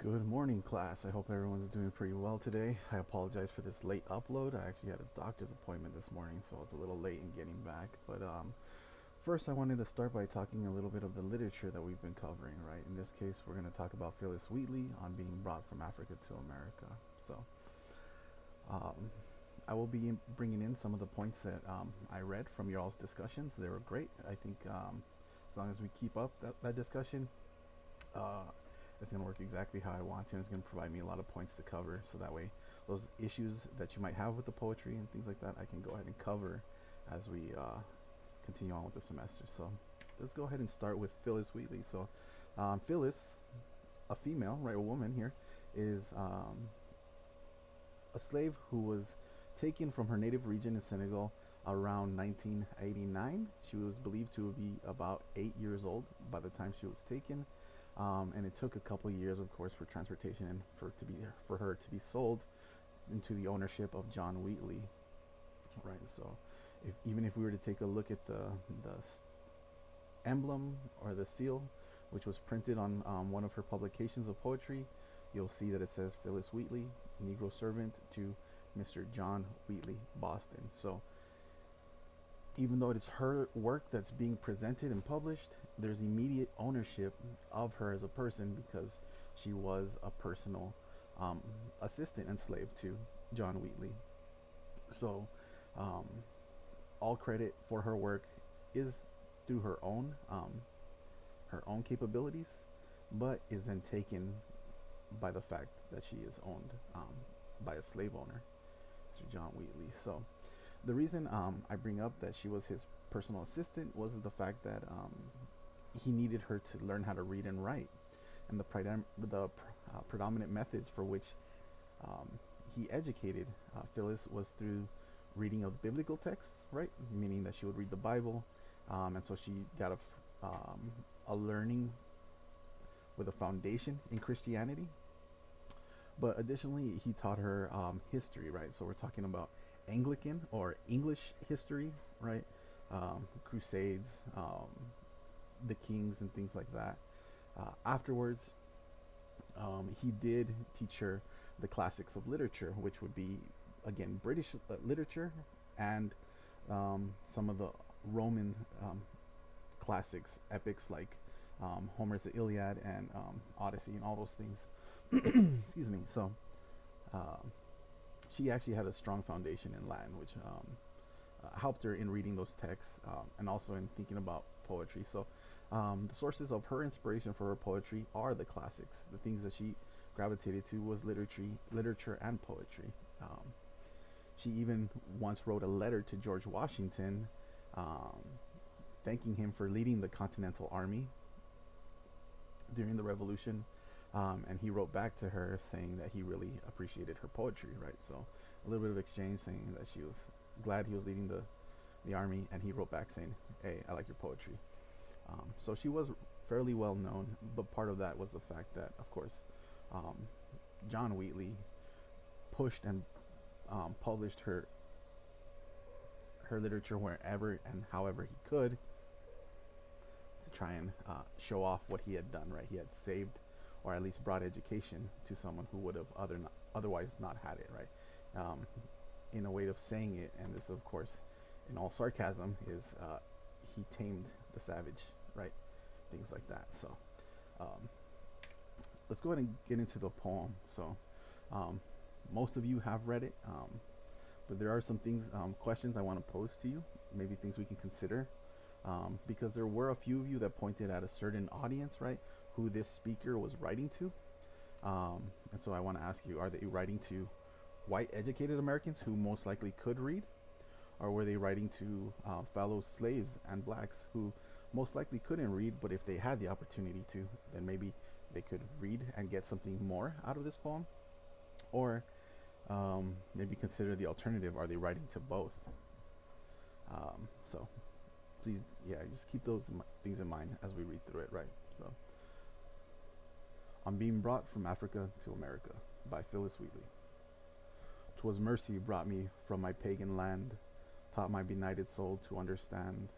Good morning, class. I hope everyone's doing pretty well today. I apologize for this late upload. I actually had a doctor's appointment this morning, so I was a little late in getting back. But first, I wanted to start by talking a little bit of the literature that we've been covering, right? In this case, we're going to talk about Phillis Wheatley on being brought from Africa to America. So, um, I will be bringing in some of the points that I read from your all's discussions. They were great. I think as long as we keep up that discussion, uh, it's going to work exactly how I want to, and it's going to provide me a lot of points to cover. So that way, those issues that you might have with the poetry and things like that, I can go ahead and cover as we continue on with the semester. So let's go ahead and start with Phillis Wheatley. So Phillis, a female, right, a woman here, is a slave who was taken from her native region in Senegal around 1989. She was believed to be about 8 years old by the time she was taken, and it took a couple years, of course, for transportation and for her to be sold into the ownership of John Wheatley. Right. So, even if we were to take a look at the emblem or the seal, which was printed on one of her publications of poetry, you'll see that it says Phillis Wheatley, Negro servant to Mr. John Wheatley, Boston. So even though it's her work that's being presented and published, there's immediate ownership of her as a person because she was a personal um, assistant and slave to John Wheatley. So um, all credit for her work is through her own capabilities, but is then taken by the fact that she is owned by a slave owner, Sir John Wheatley. So the reason I bring up that she was his personal assistant was the fact that he needed her to learn how to read and write, and the predominant methods for which um, he educated Phyllis was through reading of biblical texts, right? Meaning that she would read the Bible, and so she got a learning with a foundation in Christianity. But additionally, he taught her history, right? So we're talking about Anglican or English history, right? Crusades, the kings, and things like that. Afterwards, he did teach her the classics of literature, which would be, again, British literature and some of the Roman classics, epics like Homer's The Iliad and Odyssey and all those things. Excuse me. So uh, she actually had a strong foundation in Latin, which helped her in reading those texts and also in thinking about poetry. So the sources of her inspiration for her poetry are the classics. The things that she gravitated to was literature and poetry. Um, she even once wrote a letter to George Washington, um, thanking him for leading the Continental Army during the Revolution. And he wrote back to her saying that he really appreciated her poetry, right? So a little bit of exchange saying that she was glad he was leading the army, and he wrote back saying, "Hey, I like your poetry." So she was fairly well known, but part of that was the fact that, of course, um, John Wheatley pushed and published her literature wherever and however he could to try and show off what he had done. Right, he had saved or at least brought education to someone who would have otherwise not had it. Right, in a way of saying it, and this, of course, in all sarcasm, is he tamed the savage. Right, things like that. So um, let's go ahead and get into the poem. So um, most of you have read it, but there are some things, questions I want to pose to you, maybe things we can consider, because there were a few of you that pointed at a certain audience, right, who this speaker was writing to. And so I want to ask you, are they writing to white educated Americans who most likely could read? Or were they writing to fellow slaves and blacks who most likely couldn't read, but if they had the opportunity to, then maybe they could read and get something more out of this poem? Or maybe consider the alternative, are they writing to both? So please, yeah, just keep those things in mind as we read through it, right? So, I'm being brought from Africa to America by Phillis Wheatley. 'Twas mercy brought me from my pagan land, taught my benighted soul to understand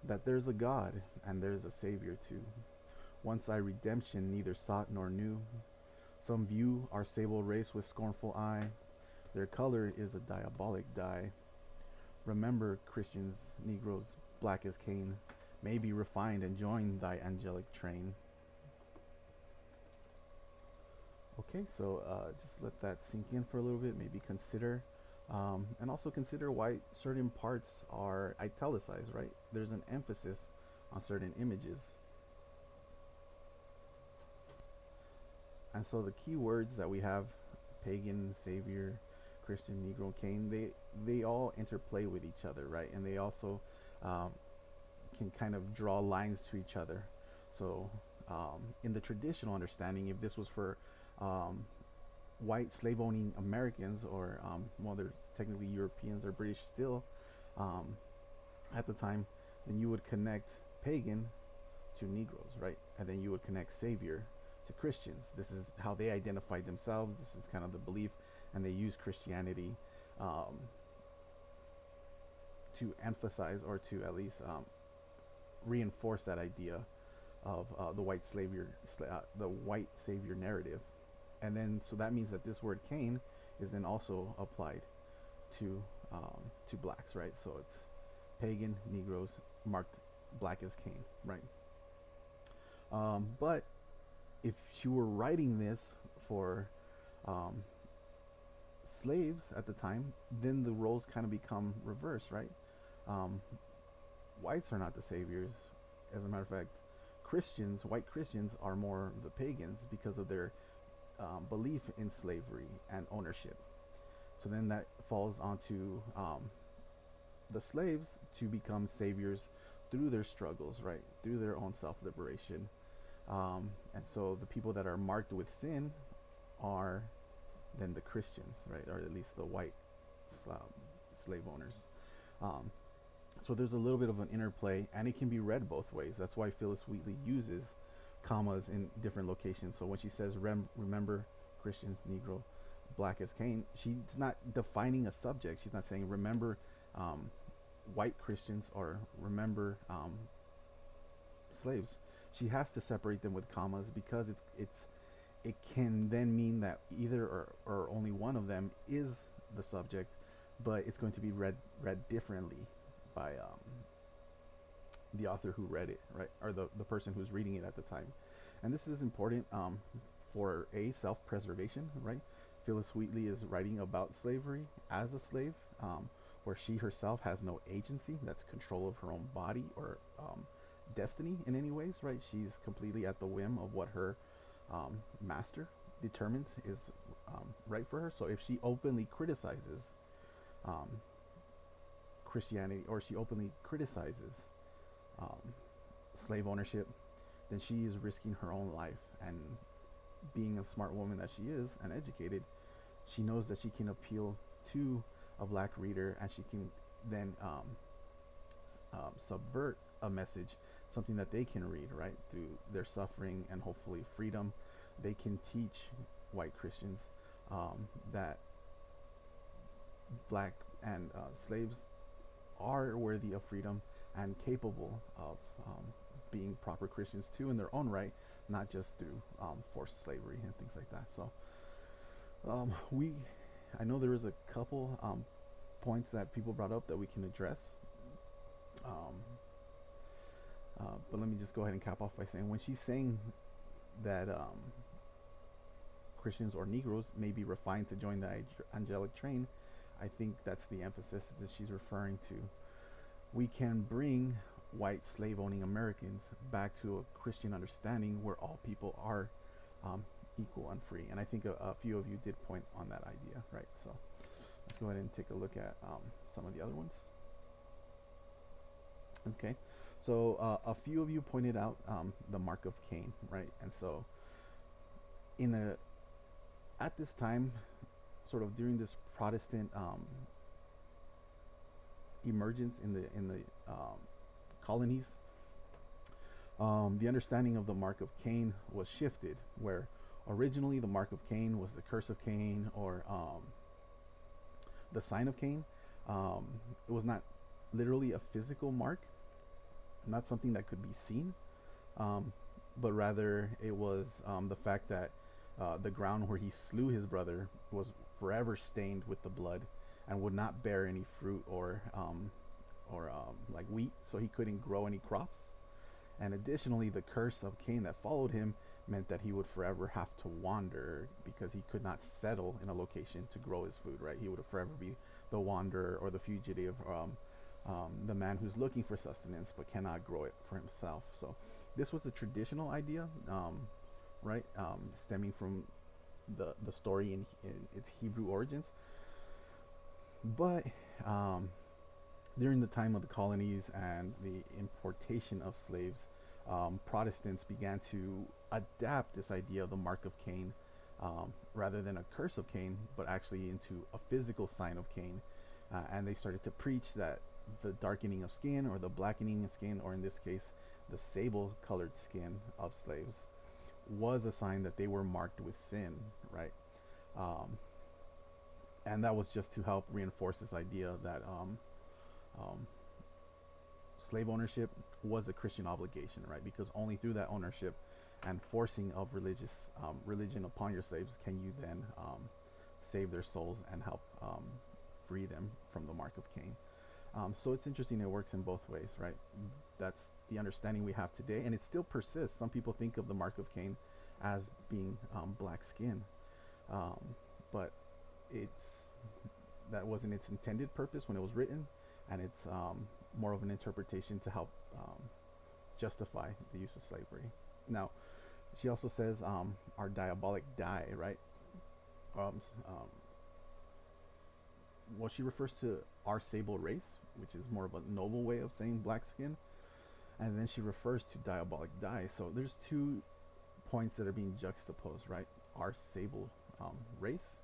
that there's a God and there's a Savior too. Once I redemption neither sought nor knew, Some view our sable race with scornful eye. Their color is a diabolic dye. Remember, Christians, Negroes, black as Cain, may be refined and join thy angelic train. Okay, so just let that sink in for a little bit. Maybe consider, and also consider why certain parts are italicized, right? There's an emphasis on certain images. And so the key words that we have, pagan, savior, Christian, Negro, Cain, they all interplay with each other, right? And they also um, can kind of draw lines to each other. So in the traditional understanding, if this was for um, white slave owning Americans, or well, they're technically Europeans or British still um, at the time, then you would connect pagan to Negroes, right? And then you would connect savior to Christians. This is how they identified themselves. This is kind of the belief, and they use Christianity um, to emphasize, or to at least reinforce that idea of the white savior narrative. And then so that means that this word Cain is then also applied to blacks, right? So it's pagan, Negroes, marked black as Cain, right? But if you were writing this for um, slaves at the time, then the roles kind of become reversed, right? Um, Whites are not the saviors. As a matter of fact, Christians, white Christians, are more the pagans because of their belief in slavery and ownership. So then that falls onto the slaves to become saviors through their struggles, right? Through their own self-liberation. And so the people that are marked with sin are then the Christians, right? Or at least the white slave owners. Um, so there's a little bit of an interplay, and it can be read both ways. That's why Phillis Wheatley uses commas in different locations. So when she says, remember, Christians, Negro, black as Cain, she's not defining a subject. She's not saying, remember white Christians, or remember slaves. She has to separate them with commas, because it can then mean that either or only one of them is the subject, but it's going to be read differently by the author who read it, right? Or the person who's reading it at the time. And this is important for self-preservation, right? Phillis Wheatley is writing about slavery as a slave, where she herself has no agency, that's control of her own body or destiny in any ways, right? She's completely at the whim of what her master determines is right for her. So if she openly criticizes Christianity, or she openly criticizes slave ownership, then she is risking her own life. And being a smart woman that she is, and educated, she knows that she can appeal to a black reader, and she can then subvert a message, something that they can read, right, through their suffering and hopefully freedom. They can teach white Christians that black and slaves are worthy of freedom and capable of being proper Christians too, in their own right, not just through forced slavery and things like that. So I know there is a couple points that people brought up that we can address. But let me just go ahead and cap off by saying, when she's saying that Christians or Negroes may be refined to join the angelic train, I think that's the emphasis that she's referring to. We can bring white slave owning Americans back to a Christian understanding where all people are equal and free. And I think a few of you did point on that idea, right? So let's go ahead and take a look at some of the other ones. Okay, so a few of you pointed out the mark of Cain, right? And so at this time, sort of during this Protestant emergence in the colonies, the understanding of the mark of Cain was shifted, where originally the mark of Cain was the curse of Cain, or the sign of Cain. It was not literally a physical mark, not something that could be seen, but rather it was the fact that The ground where he slew his brother was forever stained with the blood and would not bear any fruit or like wheat, so he couldn't grow any crops. And additionally, the curse of Cain that followed him meant that he would forever have to wander because he could not settle in a location to grow his food, right? He would forever be the wanderer or the fugitive, the man who's looking for sustenance but cannot grow it for himself. So this was a traditional idea, right? Stemming from the story in its Hebrew origins. But during the time of the colonies and the importation of slaves, Protestants began to adapt this idea of the mark of Cain, rather than a curse of Cain, but actually into a physical sign of Cain. And they started to preach that the darkening of skin, or the blackening of skin, or in this case, the sable colored skin of slaves, was a sign that they were marked with sin, right? Um, and that was just to help reinforce this idea that um, slave ownership was a Christian obligation, right? Because only through that ownership and forcing of religion upon your slaves can you then save their souls and help free them from the mark of Cain. So it's interesting, it works in both ways, right? That's the understanding we have today, and it still persists. Some people think of the mark of Cain as being black skin, um, but it's that wasn't its intended purpose when it was written, and it's more of an interpretation to help justify the use of slavery. Now, she also says our diabolic dye, right? Um, um, well, she refers to our sable race, which is more of a noble way of saying black skin, and then she refers to diabolic dye. So there's two points that are being juxtaposed, right? Our sable race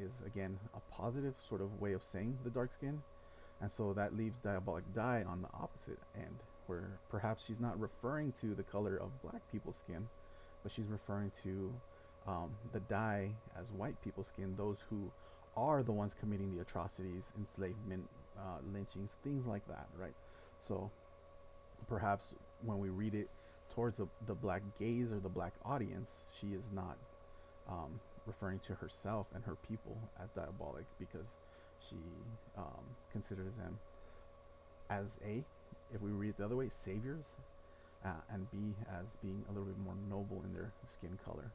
is again a positive sort of way of saying the dark skin, and so that leaves diabolic dye on the opposite end, where perhaps she's not referring to the color of black people's skin, but she's referring to the dye as white people's skin, those who are the ones committing the atrocities, enslavement, lynchings, things like that, right? So perhaps when we read it towards the black gaze or the black audience, she is not referring to herself and her people as diabolic, because she considers them as A, if we read it the other way, saviors, and B, as being a little bit more noble in their skin color.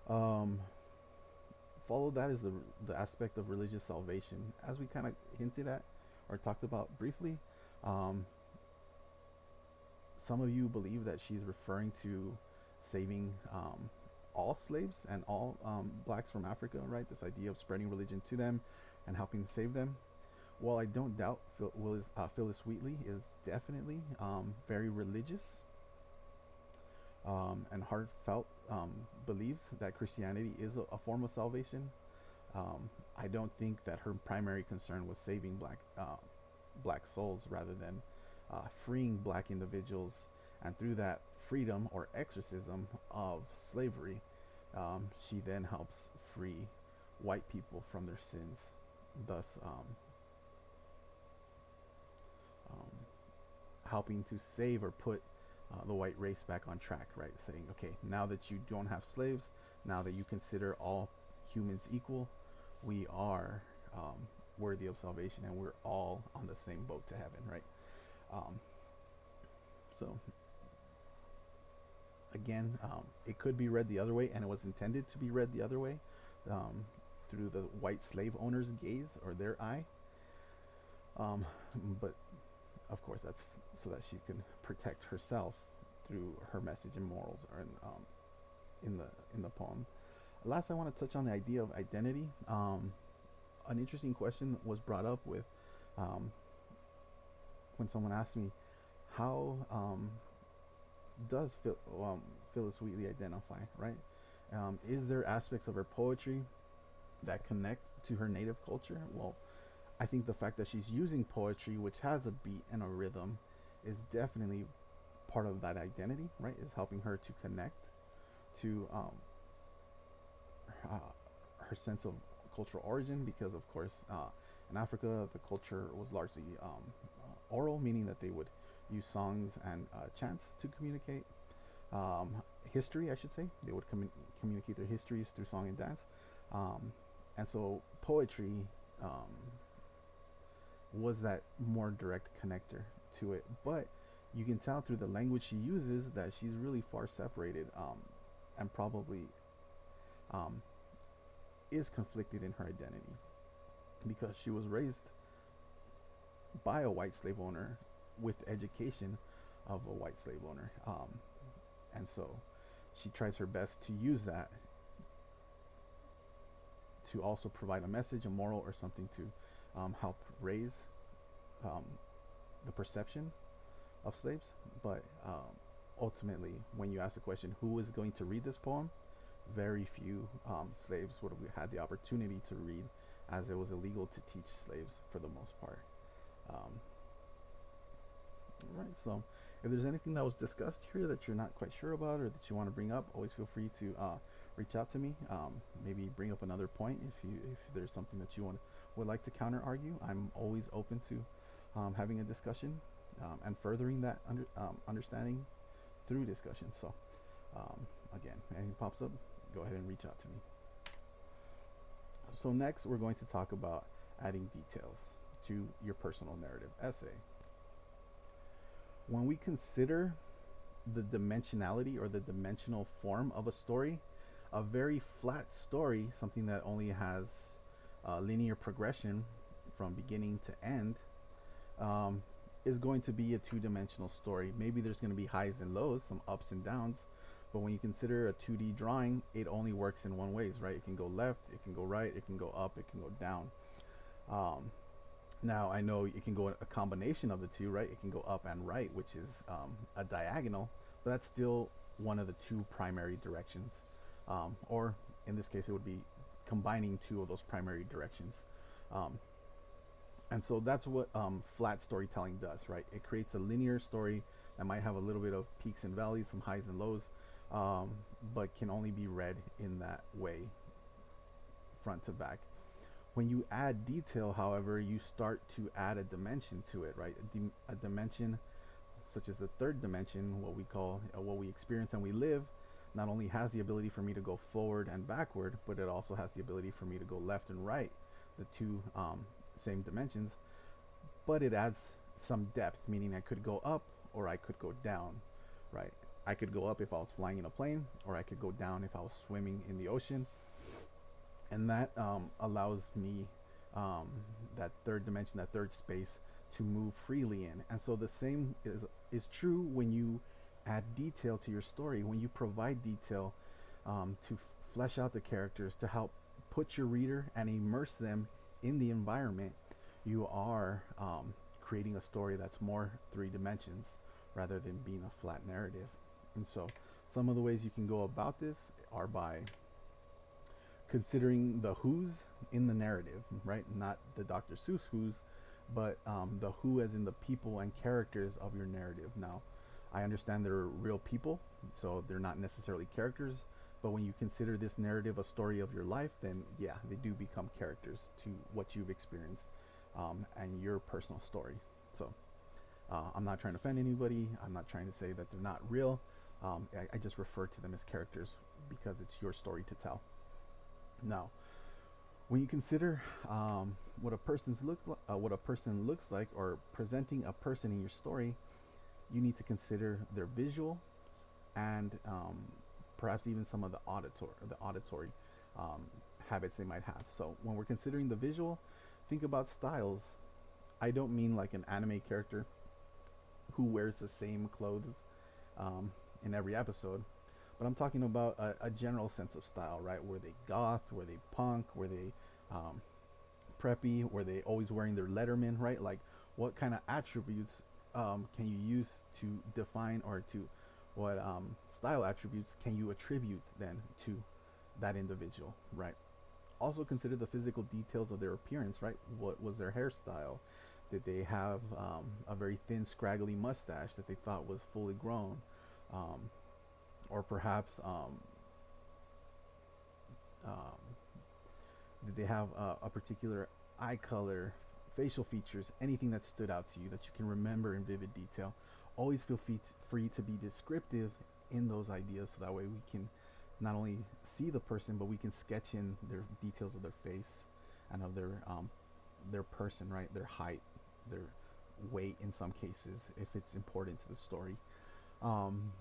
Um, Follow that is the aspect of religious salvation, as we kind of hinted at or talked about briefly. Um, some of you believe that she's referring to saving all slaves and all blacks from Africa, right? This idea of spreading religion to them and helping save them. While I don't doubt Phillis Wheatley is definitely very religious and heartfelt, believes that Christianity is a form of salvation, I don't think that her primary concern was saving black souls rather than freeing black individuals, and through that freedom or exorcism of slavery, she then helps free white people from their sins, thus um, helping to save or put the white race back on track, right? Saying, okay, now that you don't have slaves, now that you consider all humans equal, we are worthy of salvation, and we're all on the same boat to heaven, right? Um, so again, it could be read the other way, and it was intended to be read the other way, um, through the white slave owner's gaze or their eye. But of course, that's so that she can protect herself through her message and morals, or in the poem. Last, I want to touch on the idea of identity. An interesting question was brought up with when someone asked me, how does Phillis Wheatley identify, right? Is there aspects of her poetry that connect to her native culture? Well, I think the fact that she's using poetry, which has a beat and a rhythm, is definitely part of that identity, right? Is helping her to connect to uh, her sense of cultural origin, because of course in Africa the culture was largely oral, meaning that they would use songs and chants to communicate. um, history, I should say. They would communicate their histories through song and dance. Um, and so poetry um, was that more direct connector to it. But you can tell through the language she uses that she's really far separated, and probably um, is conflicted in her identity because she was raised by a white slave owner with education of a white slave owner. And so she tries her best to use that to also provide a message, a moral, or something to help raise um, the perception of slaves. But ultimately, when you ask the question, who is going to read this poem? Very few slaves would have had the opportunity to read, as it was illegal to teach slaves for the most part. Um, right, so if there's anything that was discussed here that you're not quite sure about or that you want to bring up, always feel free to reach out to me. Maybe bring up another point if there's something that you would like to counter argue. I'm always open to having a discussion and furthering that understanding through discussion. So again, anything pops up, go ahead and reach out to me. So next, we're going to talk about adding details to your personal narrative essay. When we consider the dimensionality or the dimensional form of a story, a very flat story, something that only has linear progression from beginning to end, is going to be a two-dimensional story. Maybe there's going to be highs and lows, some ups and downs, but when you consider a 2D drawing, it only works in one ways, right? It can go left, it can go right, it can go up, it can go down. Now I know it can go a combination of the two, right? It can go up and right, which is a diagonal, but that's still one of the two primary directions. Or in this case, it would be combining two of those primary directions. And so that's what flat storytelling does, right? It creates a linear story that might have a little bit of peaks and valleys, some highs and lows, but can only be read in that way, front to back. When you add detail, however, you start to add a dimension to it, right? A dimension such as the third dimension, what we call, what we experience and we live, not only has the ability for me to go forward and backward, but it also has the ability for me to go left and right, the two same dimensions, but it adds some depth, meaning I could go up or I could go down, right? I could go up if I was flying in a plane, or I could go down if I was swimming in the ocean. And that allows me that third dimension, that third space, to move freely in. And so the same is true when you add detail to your story, when you provide detail to flesh out the characters, to help put your reader and immerse them in the environment. You are creating a story that's more three dimensions rather than being a flat narrative. And so some of the ways you can go about this are by considering the who's in the narrative, right? Not the Dr. Seuss who's, but the who as in the people and characters of your narrative. Now, I understand they're real people, so they're not necessarily characters, but when you consider this narrative a story of your life, then yeah, they do become characters to what you've experienced and your personal story. So I'm not trying to offend anybody. I'm not trying to say that they're not real. I just refer to them as characters because it's your story to tell. Now, when you consider what a person looks like, or presenting a person in your story, you need to consider their visual and perhaps even some of the auditory habits they might have. So when we're considering the visual, think about styles. I don't mean like an anime character who wears the same clothes in every episode, but I'm talking about a general sense of style, right? Were they goth? Were they punk? Were they preppy? Were they always wearing their Letterman, right? Like, what kind of attributes can you use to define, or to what style attributes can you attribute then to that individual, right? Also consider the physical details of their appearance, right? What was their hairstyle? Did they have a very thin, scraggly mustache that they thought was fully grown? Or perhaps did they have a particular eye color, facial features, anything that stood out to you that you can remember in vivid detail? Always feel free to be descriptive in those ideas, so that way we can not only see the person, but we can sketch in their details of their face and of their person, right? Their height, their weight in some cases, if it's important to the story. Um,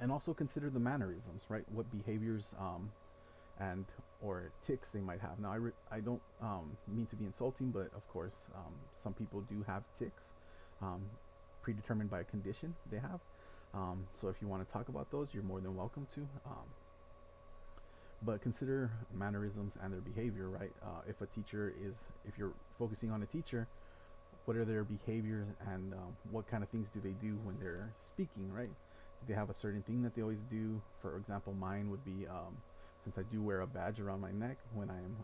and also consider the mannerisms, right? What behaviors and or ticks they might have. Now, I don't mean to be insulting, but of course, some people do have ticks um, predetermined by a condition they have. So if you want to talk about those, you're more than welcome to. But consider mannerisms and their behavior, right? If you're focusing on a teacher, what are their behaviors and what kind of things do they do when they're speaking, right? Do they have a certain thing that they always do? For example, mine would be since I do wear a badge around my neck when I'm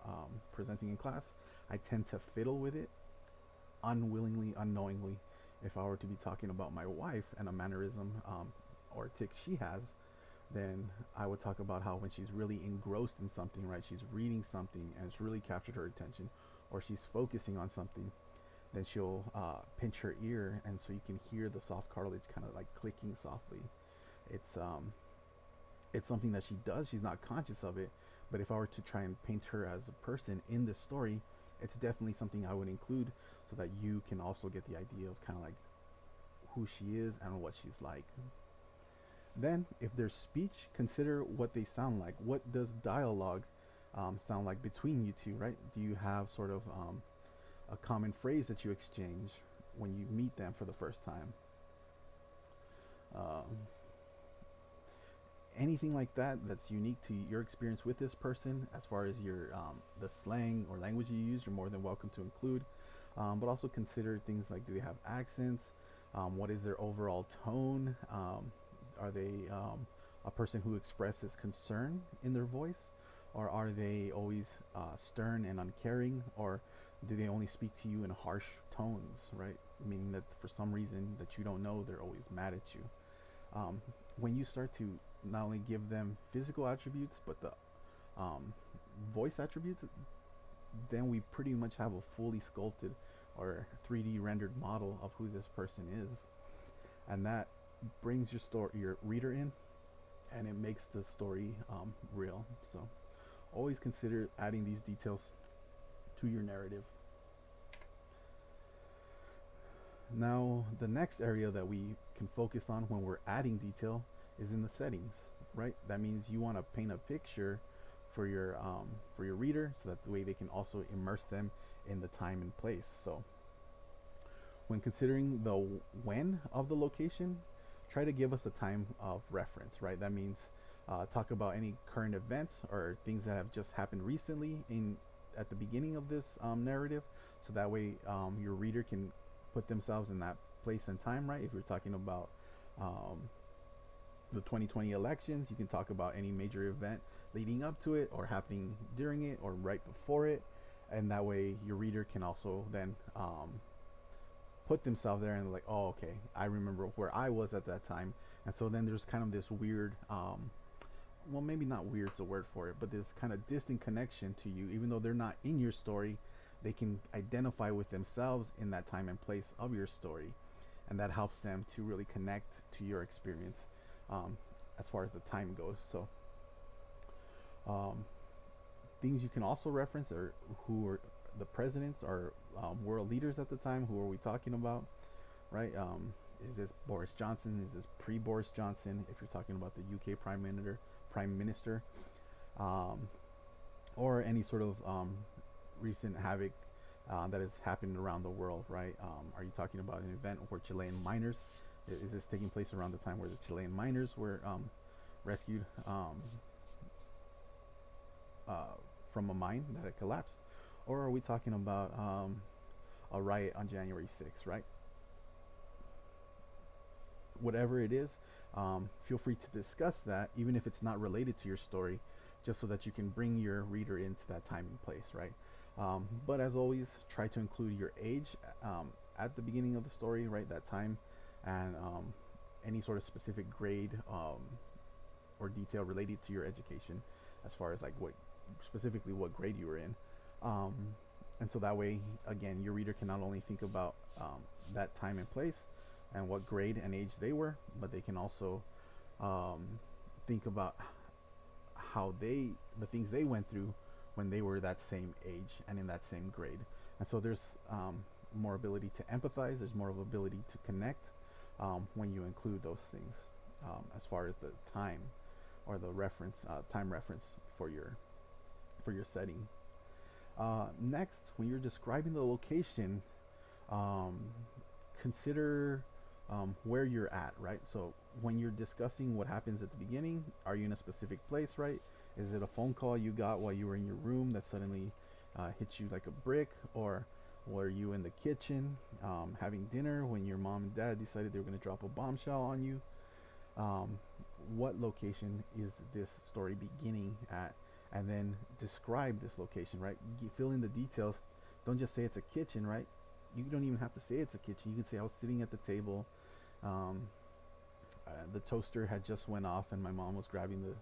presenting in class, I tend to fiddle with it unwillingly, unknowingly. If I were to be talking about my wife and a mannerism or tick she has, then I would talk about how when she's really engrossed in something, right? She's reading something and it's really captured her attention, or she's focusing on something, then she'll pinch her ear, and so you can hear the soft cartilage kind of like clicking softly. It's it's something that she does. She's not conscious of it, but if I were to try and paint her as a person in this story, it's definitely something I would include so that you can also get the idea of kind of like who she is and what she's like. Then, if there's speech, consider what they sound like. What does dialogue sound like between you two, right? Do you have sort of a common phrase that you exchange when you meet them for the first time? Um, Anything like that that's unique to your experience with this person, as far as your the slang or language you use, you're more than welcome to include. But also consider things like, do they have accents? What is their overall tone? Are they a person who expresses concern in their voice, or are they always stern and uncaring, or do they only speak to you in harsh tones, right? Meaning that for some reason that you don't know, they're always mad at you. When you start to not only give them physical attributes, but the um, voice attributes, then we pretty much have a fully sculpted or 3D rendered model of who this person is, and that brings your reader in, and it makes the story real. So always consider adding these details to your narrative. Now, the next area that we can focus on when we're adding detail is in the settings, right? That means you want to paint a picture for your reader, so that the way they can also immerse them in the time and place. So, when considering the when of the location, try to give us a time of reference, right? That means talk about any current events or things that have just happened recently in at the beginning of this narrative, so that way your reader can put themselves in that place and time, right? If you're talking about um, the 2020 elections, you can talk about any major event leading up to it, or happening during it, or right before it, and that way your reader can also then put themselves there and like, oh, okay, I remember where I was at that time. And so then there's kind of this weird well, maybe not weird's the word for it, but this kind of distant connection to you, even though they're not in your story. They can identify with themselves in that time and place of your story, and that helps them to really connect to your experience as far as the time goes. So um, things you can also reference are who are the presidents or world leaders at the time. Who are we talking about, right? Is this Boris Johnson? Is this pre-Boris Johnson? If you're talking about the UK Prime Minister, um, or any sort of recent havoc that has happened around the world, right? Are you talking about an event where Chilean miners? Is this taking place around the time where the Chilean miners were rescued from a mine that had collapsed, or are we talking about a riot on January 6th, right? Whatever it is, feel free to discuss that, even if it's not related to your story, just so that you can bring your reader into that time and place, right? But as always, try to include your age at the beginning of the story, right? That time, and any sort of specific grade or detail related to your education, as far as like what grade you were in. Um, and so that way, again, your reader can not only think about that time and place and what grade and age they were, but they can also um, think about how the things they went through when they were that same age and in that same grade. And so there's more ability to empathize. There's more of ability to connect when you include those things as far as the time or the reference time reference for your setting. Next, when you're describing the location, um, consider where you're at, right? So when you're discussing what happens at the beginning, are you in a specific place, right? Is it a phone call you got while you were in your room that suddenly hit you like a brick, or were you in the kitchen having dinner when your mom and dad decided they were going to drop a bombshell on you? um, what location is this story beginning at, and then describe this location, right? Fill in the details. Don't just say it's a kitchen, right? You don't even have to say it's a kitchen. You can say I was sitting at the table. um, the toaster had just went off and my mom was grabbing the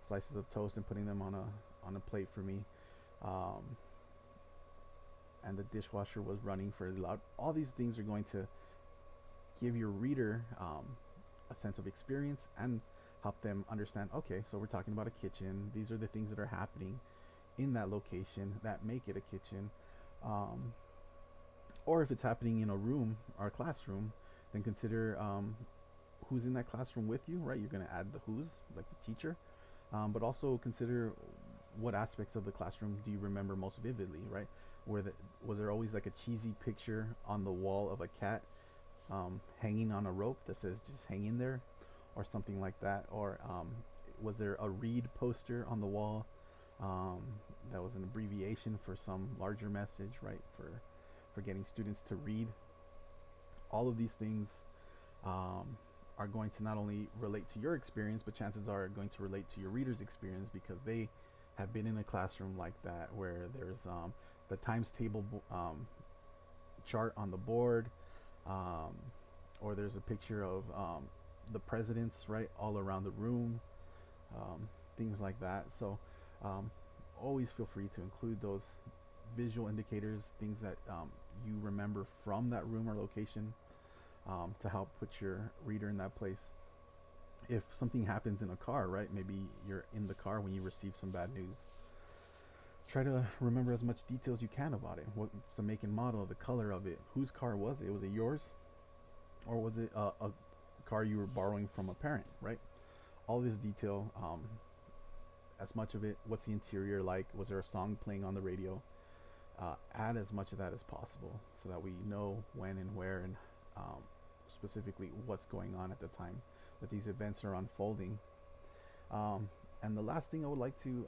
slices of toast and putting them on a plate for me. um, and the dishwasher was running fairly loud. All these things are going to give your reader a sense of experience and help them understand, okay, so we're talking about a kitchen. These are the things that are happening in that location that make it a kitchen. Um, or if it's happening in a room or a classroom, then consider who's in that classroom with you, right? You're going to add the who's, like the teacher, but also consider what aspects of the classroom do you remember most vividly, right? Was there always like a cheesy picture on the wall of a cat hanging on a rope that says just hang in there, or something like that? Or was there a read poster on the wall um, that was an abbreviation for some larger message, right? For getting students to read. All of these things um, are going to not only relate to your experience, but chances are going to relate to your reader's experience, because they have been in a classroom like that, where there's the times table chart on the board, um, or there's a picture of the presidents, right, all around the room, things like that. So um, always feel free to include those visual indicators, things that you remember from that room or location, to help put your reader in that place. If something happens in a car, right, maybe you're in the car when you receive some bad news, try to remember as much detail as you can about it. What's the make and model, the color of it, whose car was it? Was it yours, or was it a car you were borrowing from a parent, right? All this detail, as much of it. What's the interior like? Was there a song playing on the radio? Add as much of that as possible, so that we know when and where, and um, specifically what's going on at the time that these events are unfolding. And the last thing I would like to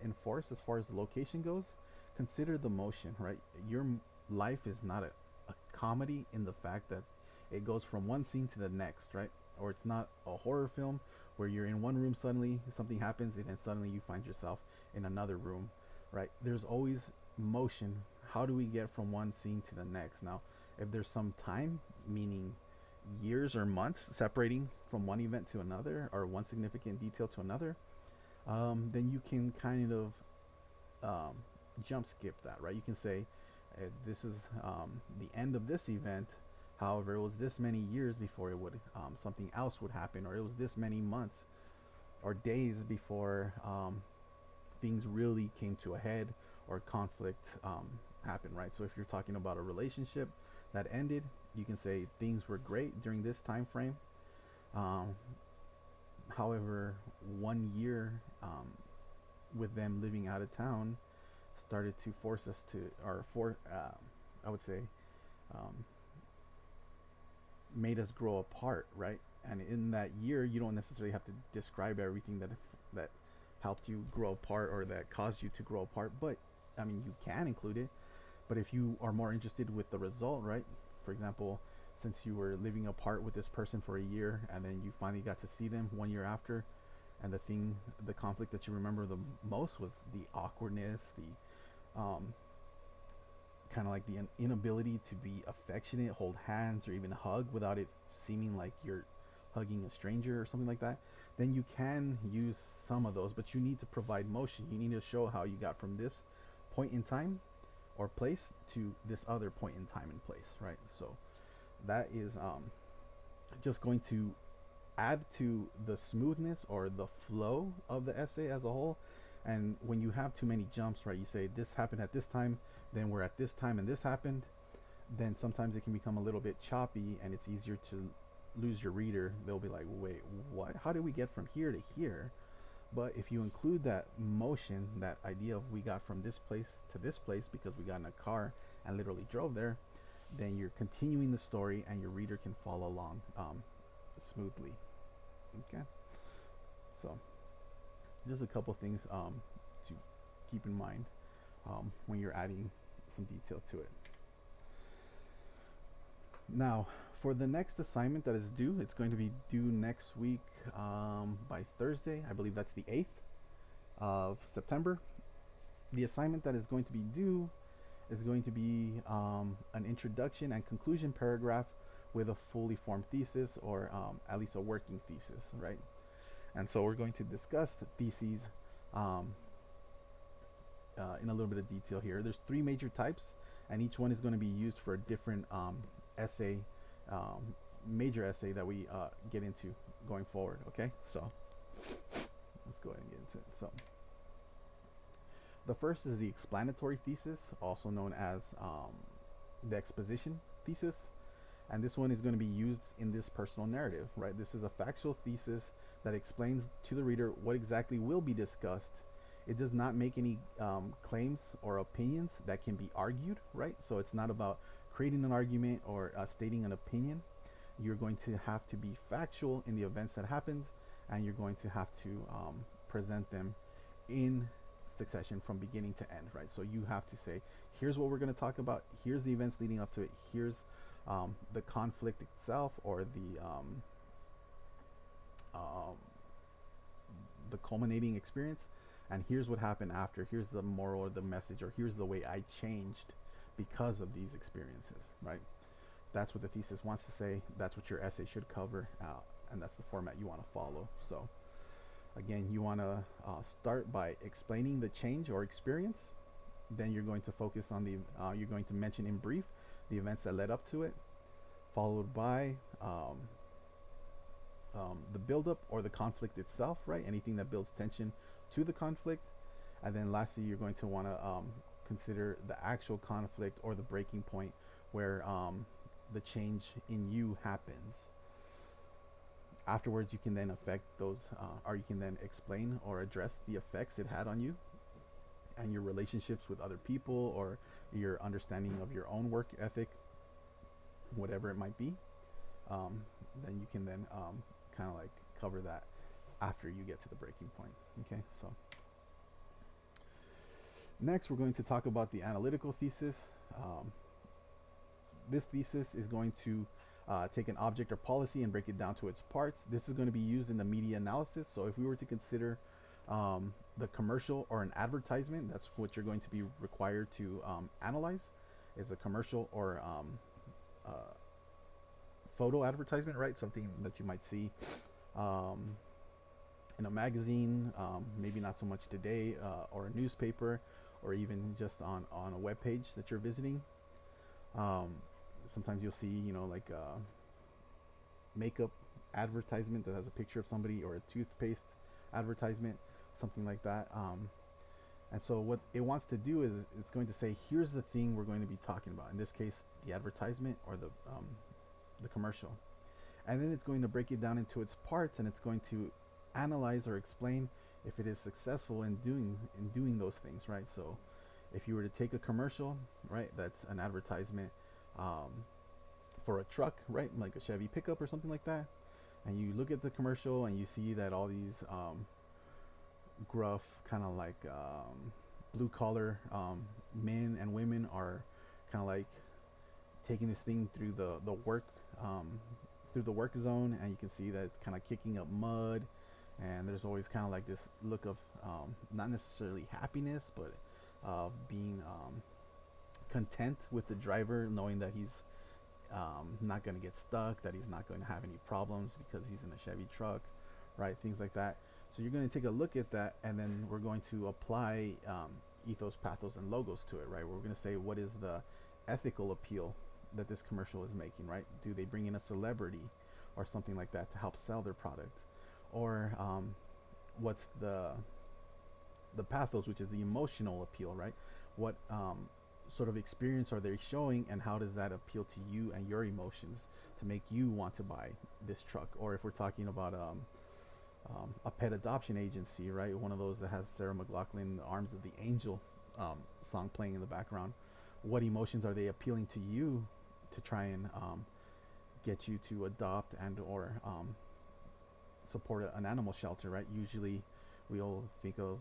enforce as far as the location goes, consider the motion, right? Your life is not a comedy in the fact that it goes from one scene to the next, right? Or it's not a horror film where you're in one room, suddenly something happens, and then suddenly you find yourself in another room, right? There's always motion. How do we get from one scene to the next? Now, if there's some time, meaning years or months separating from one event to another, or one significant detail to another, then you can kind of um, jump skip that, right? You can say, this is the end of this event. However, it was this many years before it would something else would happen, or it was this many months or days before things really came to a head, or conflict happened, right? So if you're talking about a relationship that ended, you can say things were great during this time frame. Um, However, 1 year with them living out of town started to force us to, or I would say, um, made us grow apart, right? And in that year, you don't necessarily have to describe everything that helped you grow apart, or that caused you to grow apart, but I mean, you can include it. But if you are more interested with the result, right? For example, since you were living apart with this person for a year, and then you finally got to see them 1 year after, and the conflict that you remember the most was the awkwardness, the kind of like the inability to be affectionate, hold hands, or even hug without it seeming like you're hugging a stranger or something like that, then you can use some of those, but you need to provide motion. You need to show how you got from this point in time or place to this other point in time and place, right? So that is just going to add to the smoothness or the flow of the essay as a whole. And when you have too many jumps, right, you say this happened at this time, then we're at this time and this happened, then sometimes it can become a little bit choppy and it's easier to lose your reader. They'll be like, wait, what? How did we get from here to here? But if you include that motion, that idea of we got from this place to this place because we got in a car and literally drove there, then you're continuing the story and your reader can follow along smoothly. Okay, so just a couple things to keep in mind when you're adding some detail to it. Now, for the next assignment that is due, it's going to be due next week by Thursday. I believe that's the 8th of September. The assignment that is going to be due is going to be an introduction and conclusion paragraph with a fully formed thesis, or at least a working thesis, right? And so we're going to discuss theses um, in a little bit of detail here. There's 3 major types, and each one is going to be used for a different essay, major essay that we get into going forward. Okay, so let's go ahead and get into it. So the first is the explanatory thesis, also known as the exposition thesis. And this one is going to be used in this personal narrative, right? This is a factual thesis that explains to the reader what exactly will be discussed. It does not make any claims or opinions that can be argued, right? So it's not about creating an argument or stating an opinion. You're going to have to be factual in the events that happened, and you're going to have to present them in succession from beginning to end, right? So you have to say, here's what we're going to talk about, here's the events leading up to it, here's the conflict itself, or the culminating experience, and here's what happened after, here's the moral or the message, or here's the way I changed because of these experiences, right? That's what the thesis wants to say. That's what your essay should cover, and that's the format you want to follow. So again, you want to start by explaining the change or experience. Then you're going to focus on the you're going to mention in brief the events that led up to it, followed by the buildup or the conflict itself, right? Anything that builds tension to the conflict. And then lastly, you're going to want to consider the actual conflict or the breaking point where the change in you happens. Afterwards, you can then affect those, or you can then explain or address the effects it had on you and your relationships with other people, or your understanding of your own work ethic, whatever it might be. Then you can then kind of like cover that after you get to the breaking point. Okay, so next we're going to talk about the analytical thesis. This thesis is going to take an object or policy and break it down to its parts. This is going to be used in the media analysis. So if we were to consider the commercial or an advertisement, that's what you're going to be required to analyze, is a commercial or photo advertisement, right? Something that you might see in a magazine, maybe not so much today, or a newspaper, or even just on a web page that you're visiting. Sometimes you'll see, you know, like a makeup advertisement that has a picture of somebody, or a toothpaste advertisement, something like that. And so what it wants to do is it's going to say, here's the thing we're going to be talking about. In this case, the advertisement or the commercial. And then it's going to break it down into its parts, and it's going to analyze or explain if it is successful in doing those things, right? So if you were to take a commercial, right, that's an advertisement for a truck, right, like a Chevy pickup or something like that, and you look at the commercial and you see that all these gruff, kind of like blue collar men and women are kind of like taking this thing through the work zone, and you can see that it's kind of kicking up mud, and there's always kind of like this look of not necessarily happiness, but of being content with the driver, knowing that he's not going to get stuck, that he's not going to have any problems because he's in a Chevy truck, right? Things like that. So you're going to take a look at that, and then we're going to apply ethos, pathos, and logos to it, right? We're going to say, what is the ethical appeal that this commercial is making, right? Do they bring in a celebrity, or something like that to help sell their product, or what's the pathos, which is the emotional appeal, right? What sort of experience are they showing, and how does that appeal to you and your emotions to make you want to buy this truck? Or if we're talking about a pet adoption agency, right? One of those that has Sarah McLachlan, the Arms of the Angel song playing in the background. What emotions are they appealing to you to try and get you to adopt and or support an animal shelter, right? Usually we all think of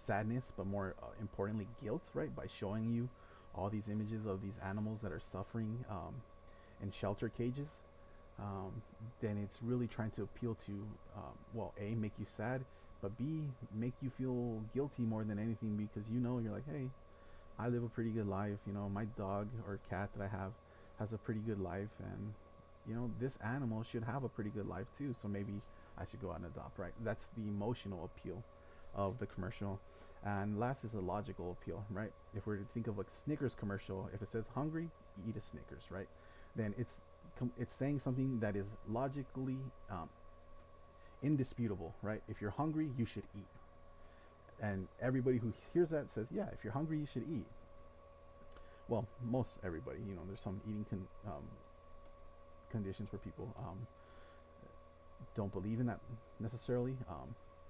sadness, but more importantly guilt, right? By showing you all these images of these animals that are suffering in shelter cages, then it's really trying to appeal to, well, A, make you sad, but B, make you feel guilty more than anything, because you're like, hey, I live a pretty good life. My dog or cat that I have has a pretty good life, and this animal should have a pretty good life too. So maybe I should go out and adopt, right? That's the emotional appeal of the commercial. And last is the logical appeal, right? If we're to think of a Snickers commercial, if it says hungry, eat a Snickers, right? Then it's saying something that is logically indisputable, right? If you're hungry, you should eat. And everybody who hears that says, yeah, if you're hungry, you should eat. Well, most everybody, there's some eating conditions where people don't believe in that necessarily.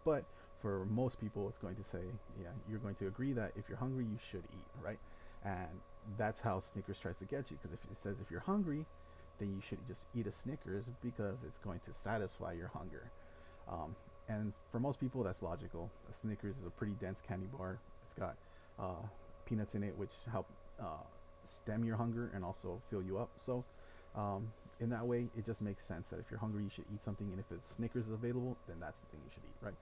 But for most people, it's going to say, yeah, you're going to agree that if you're hungry, you should eat, right? And that's how Snickers tries to get you, because if it says if you're hungry, then you should just eat a Snickers because it's going to satisfy your hunger. And for most people, that's logical. A Snickers is a pretty dense candy bar. It's got peanuts in it, which help stem your hunger and also fill you up. So in that way, it just makes sense that if you're hungry, you should eat something, and if it's Snickers is available, then that's the thing you should eat, right?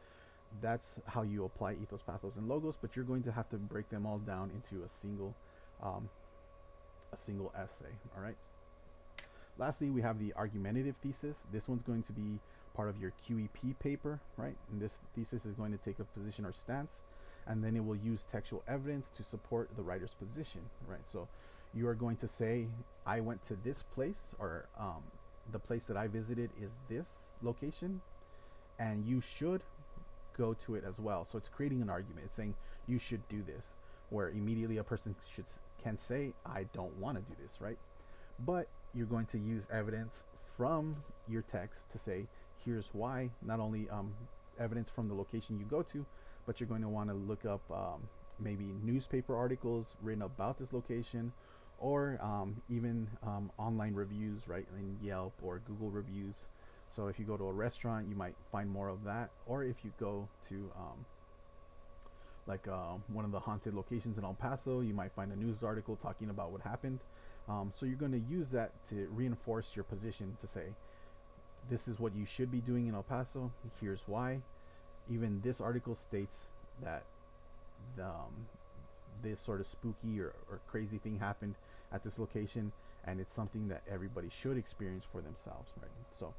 That's how you apply ethos, pathos, and logos, but you're going to have to break them all down into a single essay. All right. Lastly, we have the argumentative thesis. This one's going to be part of your QEP paper, right? And this thesis is going to take a position or stance, and then it will use textual evidence to support the writer's position, right? So you are going to say, I went to this place, or the place that I visited is this location, and you should go to it as well. So it's creating an argument. It's saying you should do this, where immediately a person can say, I don't want to do this, right? But you're going to use evidence from your text to say, here's why. Not only evidence from the location you go to, but you're going to want to look up maybe newspaper articles written about this location, or even online reviews, right, in Yelp or Google reviews. So if you go to a restaurant, you might find more of that. Or if you go to one of the haunted locations in El Paso, you might find a news article talking about what happened. So you're going to use that to reinforce your position, to say, this is what you should be doing in El Paso. Here's why. Even this article states that this sort of spooky or crazy thing happened at this location, and it's something that everybody should experience for themselves, right? So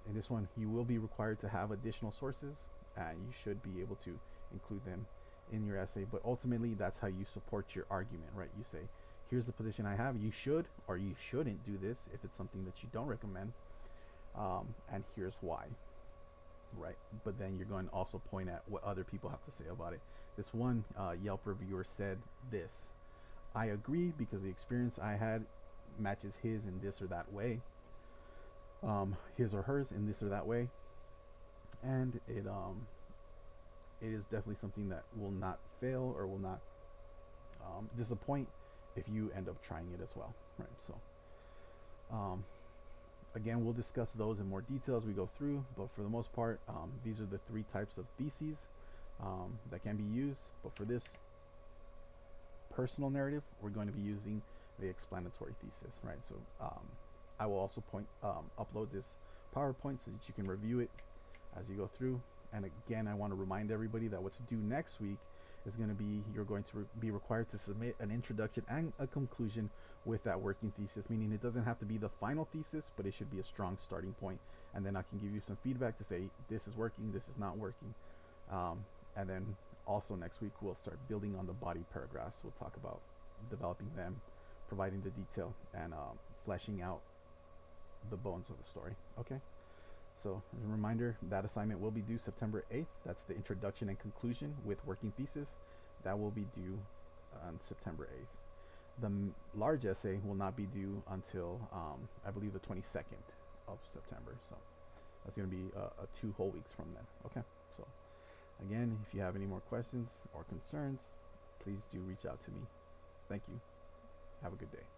in this one, you will be required to have additional sources, and you should be able to include them in your essay. But ultimately, that's how you support your argument, right? You say, here's the position I have. You should or you shouldn't do this if it's something that you don't recommend, and here's why, right? But then you're going to also point at what other people have to say about it. This one Yelp reviewer said this: I agree because the experience I had matches his in this or that way, his or hers in this or that way, and it is definitely something that will not fail or will not disappoint if you end up trying it as well, right? So again, we'll discuss those in more detail as we go through, but for the most part, these are the three types of theses that can be used. But for this personal narrative, we're going to be using the explanatory thesis, right? So I will also upload this PowerPoint so that you can review it as you go through. And again, I want to remind everybody that what's due next week is going to be, you're going to be required to submit an introduction and a conclusion with that working thesis, meaning it doesn't have to be the final thesis, but it should be a strong starting point. And then I can give you some feedback to say, this is working, this is not working. And then also next week, we'll start building on the body paragraphs. We'll talk about developing them, providing the detail, and fleshing out the bones of the story. Okay. So as a reminder, that assignment will be due September 8th. That's the introduction and conclusion with working thesis. That will be due on September 8th. The large essay will not be due until I believe the 22nd of September. So that's going to be 2 whole weeks from then. Okay. So again, if you have any more questions or concerns, please do reach out to me. Thank you. Have a good day.